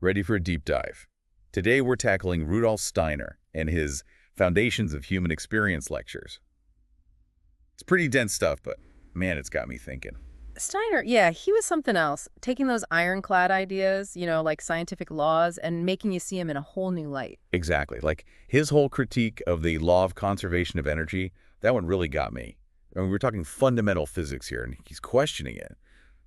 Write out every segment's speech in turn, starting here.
Ready for a deep dive? Today we're tackling Rudolf Steiner and his Foundations of Human Experience lectures. It's pretty dense stuff, but man, it's got me thinking. Steiner, yeah, he was something else, taking those ironclad ideas, like scientific laws, and making you see them in a whole new light. Exactly. Like his whole critique of the law of conservation of energy, that one really got me. I mean, we're talking fundamental physics here, and he's questioning it.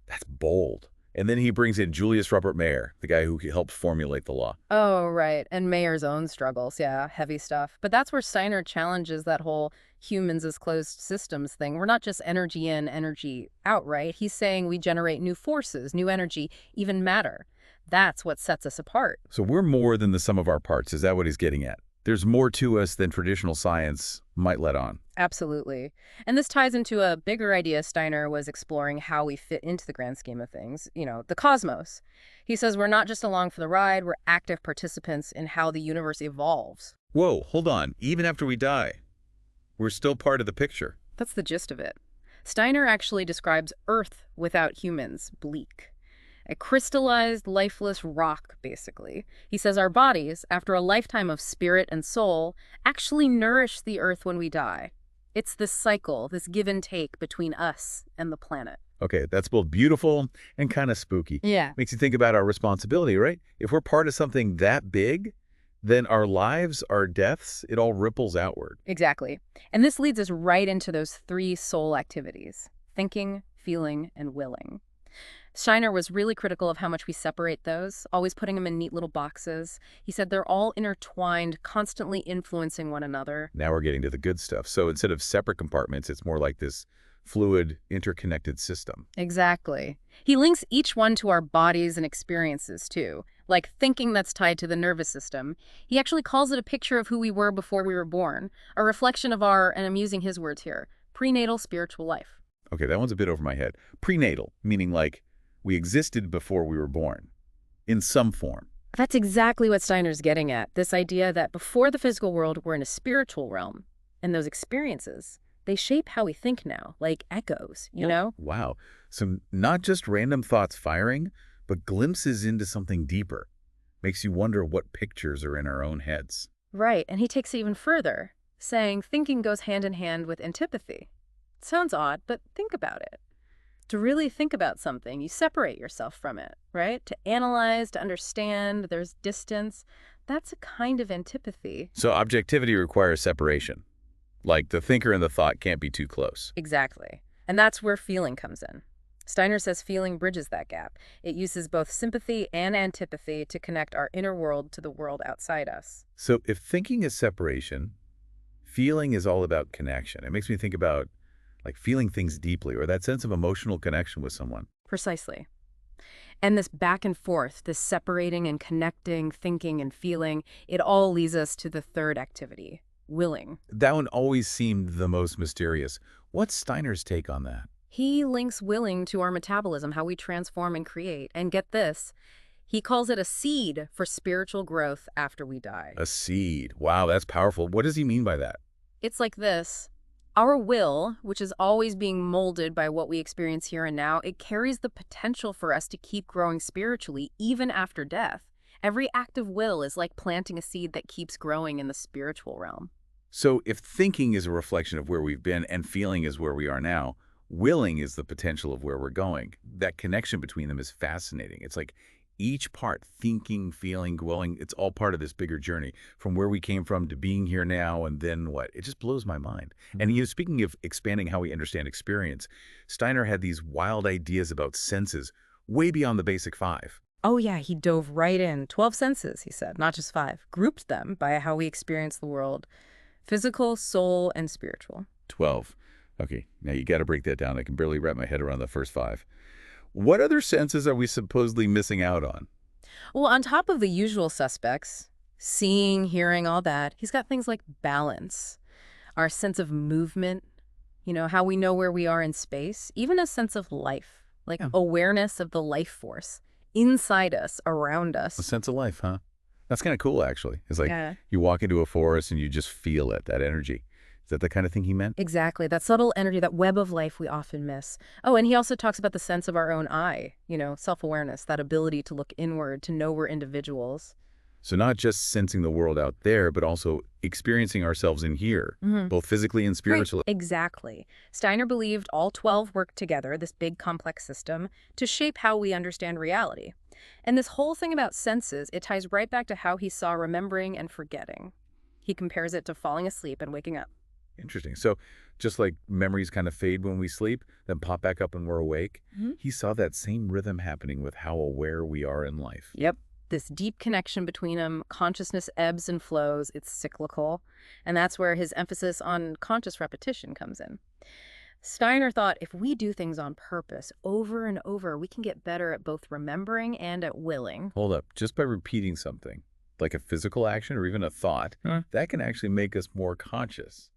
That's bold. And then he brings in Julius Robert Mayer, the guy who helped formulate the law. Oh, right, and Mayer's own struggles, yeah, heavy stuff. But that's where Steiner challenges that whole humans as closed systems thing. We're not just energy in, energy out, right? He's saying we generate new forces, new energy, even matter. That's what sets us apart. So we're more than the sum of our parts. Is that what he's getting at? There's more to us than traditional science might let on. Absolutely. And this ties into a bigger idea Steiner was exploring how we fit into the grand scheme of things, the cosmos. He says we're not just along for the ride, we're active participants in how the universe evolves. Whoa, hold on. Even after we die, we're still part of the picture. That's the gist of it. Steiner actually describes Earth without humans bleak. A crystallized, lifeless rock, basically. He says our bodies, after a lifetime of spirit and soul, actually nourish the Earth when we die. It's this cycle, this give and take between us and the planet. Okay, that's both beautiful and kind of spooky. Yeah. Makes you think about our responsibility, right? If we're part of something that big, then our lives, our deaths, it all ripples outward. Exactly. And this leads us right into those three soul activities: thinking, feeling, and willing. Steiner was really critical of how much we separate those, always putting them in neat little boxes. He said they're all intertwined, constantly influencing one another. Now we're getting to the good stuff. So instead of separate compartments, it's more like this fluid, interconnected system. Exactly. He links each one to our bodies and experiences, too. Like thinking that's tied to the nervous system. He actually calls it a picture of who we were before we were born, a reflection of our, and I'm using his words here, prenatal spiritual life. Okay, that one's a bit over my head. Prenatal, meaning like we existed before we were born, in some form. That's exactly what Steiner's getting at, this idea that before the physical world, we're in a spiritual realm. And those experiences, they shape how we think now, like echoes, you know? Wow. So not just random thoughts firing, but glimpses into something deeper. Makes you wonder what pictures are in our own heads. Right, and he takes it even further, saying thinking goes hand in hand with antipathy. It sounds odd, but think about it. To really think about something, you separate yourself from it, right? To analyze, to understand, there's distance. That's a kind of antipathy. So objectivity requires separation. Like the thinker and the thought can't be too close. Exactly. And that's where feeling comes in. Steiner says feeling bridges that gap. It uses both sympathy and antipathy to connect our inner world to the world outside us. So if thinking is separation, feeling is all about connection. It makes me think about like feeling things deeply or that sense of emotional connection with someone. Precisely. And this back and forth, this separating and connecting, thinking and feeling, it all leads us to the third activity, willing. That one always seemed the most mysterious. What's Steiner's take on that? He links willing to our metabolism, how we transform and create. And get this, he calls it a seed for spiritual growth after we die. A seed. Wow, that's powerful. What does he mean by that? It's like this. Our will, which is always being molded by what we experience here and now, it carries the potential for us to keep growing spiritually even after death. Every act of will is like planting a seed that keeps growing in the spiritual realm. So if thinking is a reflection of where we've been and feeling is where we are now, willing is the potential of where we're going. That connection between them is fascinating. It's like each part, thinking, feeling, willing, it's all part of this bigger journey from where we came from to being here now and then what? It just blows my mind. And speaking of expanding how we understand experience, Steiner had these wild ideas about senses way beyond the basic 5. Oh yeah, he dove right in. 12 senses, he said, not just 5. Grouped them by how we experience the world. Physical, soul, and spiritual. 12. Okay, now you got to break that down. I can barely wrap my head around the first 5. What other senses are we supposedly missing out on? Well, on top of the usual suspects, seeing, hearing, all that, he's got things like balance, our sense of movement, how we know where we are in space, even a sense of life, like awareness of the life force inside us, around us. A sense of life, huh? That's kind of cool, actually. It's like you walk into a forest and you just feel it, that energy. that the kind of thing he meant? Exactly. That subtle energy, that web of life we often miss. Oh, and he also talks about the sense of our own I, self-awareness, that ability to look inward, to know we're individuals. So not just sensing the world out there, but also experiencing ourselves in here, both physically and Right. spiritually. Exactly. Steiner believed all 12 worked together, this big complex system, to shape how we understand reality. And this whole thing about senses, it ties right back to how he saw remembering and forgetting. He compares it to falling asleep and waking up. Interesting. So just like memories kind of fade when we sleep, then pop back up when we're awake, he saw that same rhythm happening with how aware we are in life. Yep. This deep connection between them, consciousness ebbs and flows, it's cyclical. And that's where his emphasis on conscious repetition comes in. Steiner thought if we do things on purpose over and over, we can get better at both remembering and at willing. Hold up, just by repeating something, like a physical action or even a thought, that can actually make us more conscious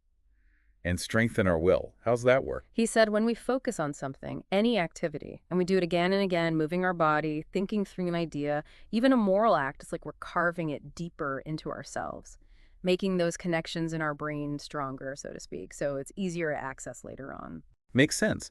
and strengthen our will. How's that work? He said when we focus on something, any activity, and we do it again and again, moving our body, thinking through an idea, even a moral act, it's like we're carving it deeper into ourselves, making those connections in our brain stronger, so to speak, so it's easier to access later on. Makes sense.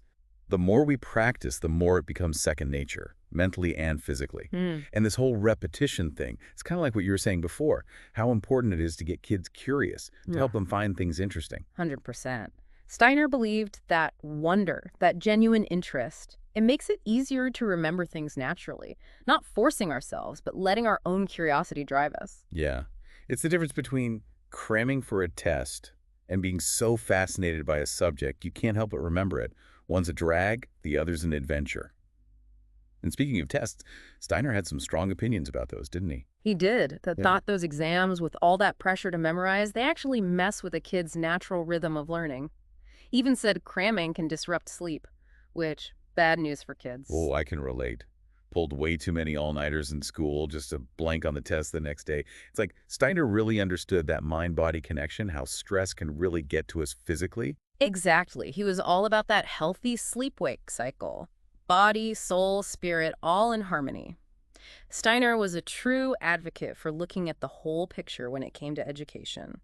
The more we practice, the more it becomes second nature, mentally and physically. And this whole repetition thing, it's kind of like what you were saying before, how important it is to get kids curious, to help them find things interesting. 100%. Steiner believed that wonder, that genuine interest, it makes it easier to remember things naturally, not forcing ourselves, but letting our own curiosity drive us. Yeah. It's the difference between cramming for a test and being so fascinated by a subject you can't help but remember it. One's a drag, the other's an adventure. And speaking of tests, Steiner had some strong opinions about those, didn't he? He did. Thought those exams, with all that pressure to memorize, they actually mess with a kid's natural rhythm of learning. Even said cramming can disrupt sleep, which, bad news for kids. Oh, I can relate. Pulled way too many all-nighters in school just to blank on the test the next day. It's like Steiner really understood that mind-body connection, how stress can really get to us physically. Exactly. He was all about that healthy sleep-wake cycle. Body, soul, spirit, all in harmony. Steiner was a true advocate for looking at the whole picture when it came to education.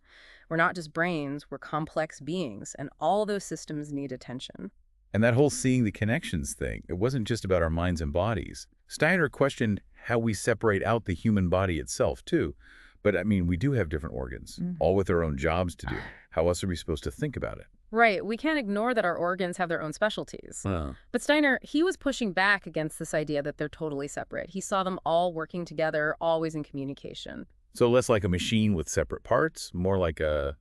We're not just brains, we're complex beings, and all those systems need attention. And that whole seeing the connections thing, it wasn't just about our minds and bodies. Steiner questioned how we separate out the human body itself, too. But, I mean, we do have different organs, all with their own jobs to do. How else are we supposed to think about it? Right. We can't ignore that our organs have their own specialties. But Steiner, he was pushing back against this idea that they're totally separate. He saw them all working together, always in communication. So less like a machine with separate parts, more like an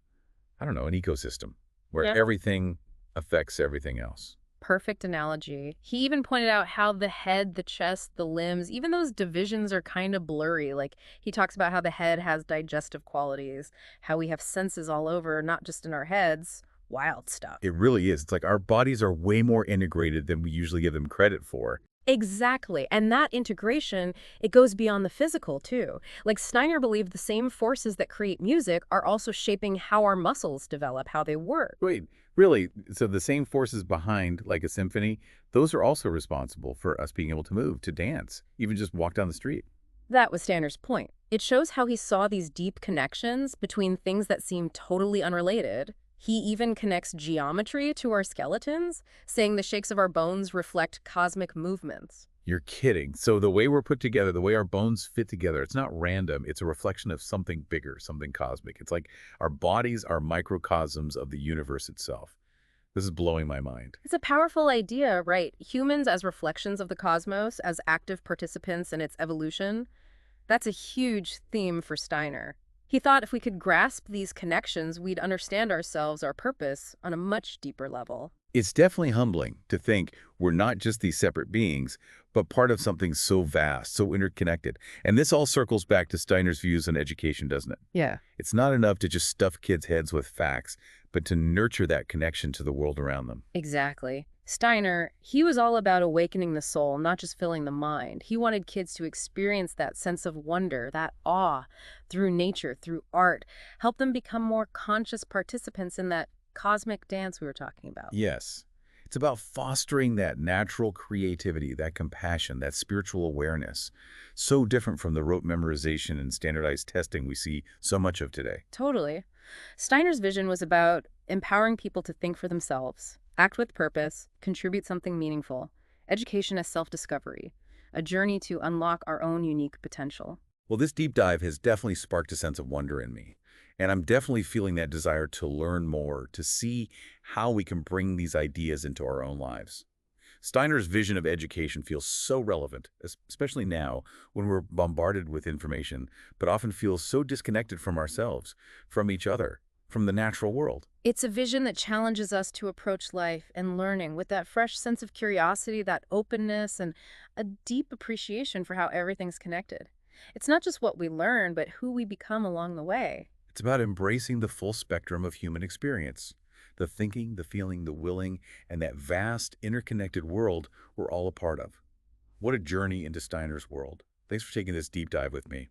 ecosystem where everything affects everything else. Perfect analogy. He even pointed out how the head, the chest, the limbs, even those divisions are kind of blurry. Like, he talks about how the head has digestive qualities, how we have senses all over, not just in our heads. Wild stuff. It really is. It's like our bodies are way more integrated than we usually give them credit for. Exactly. And that integration, it goes beyond the physical, too. Like, Steiner believed the same forces that create music are also shaping how our muscles develop, how they work. Wait, really? So the same forces behind, like a symphony, those are also responsible for us being able to move, to dance, even just walk down the street. That was Steiner's point. It shows how he saw these deep connections between things that seem totally unrelated. He even connects geometry to our skeletons, saying the shapes of our bones reflect cosmic movements. You're kidding. So the way we're put together, the way our bones fit together, it's not random. It's a reflection of something bigger, something cosmic. It's like our bodies are microcosms of the universe itself. This is blowing my mind. It's a powerful idea, right? Humans as reflections of the cosmos, as active participants in its evolution. That's a huge theme for Steiner. He thought if we could grasp these connections, we'd understand ourselves, our purpose, on a much deeper level. It's definitely humbling to think we're not just these separate beings, but part of something so vast, so interconnected. And this all circles back to Steiner's views on education, doesn't it? Yeah. It's not enough to just stuff kids' heads with facts, but to nurture that connection to the world around them. Exactly. Steiner, he was all about awakening the soul, not just filling the mind. He wanted kids to experience that sense of wonder, that awe, through nature, through art, help them become more conscious participants in that cosmic dance we were talking about. Yes. It's about fostering that natural creativity, that compassion, that spiritual awareness. So different from the rote memorization and standardized testing we see so much of today. Totally. Steiner's vision was about empowering people to think for themselves, act with purpose, contribute something meaningful. Education as self-discovery, a journey to unlock our own unique potential. Well, this deep dive has definitely sparked a sense of wonder in me. And I'm definitely feeling that desire to learn more, to see how we can bring these ideas into our own lives. Steiner's vision of education feels so relevant, especially now when we're bombarded with information, but often feel so disconnected from ourselves, from each other, from the natural world. It's a vision that challenges us to approach life and learning with that fresh sense of curiosity, that openness, and a deep appreciation for how everything's connected. It's not just what we learn, but who we become along the way. It's about embracing the full spectrum of human experience, the thinking, the feeling, the willing, and that vast, interconnected world we're all a part of. What a journey into Steiner's world. Thanks for taking this deep dive with me.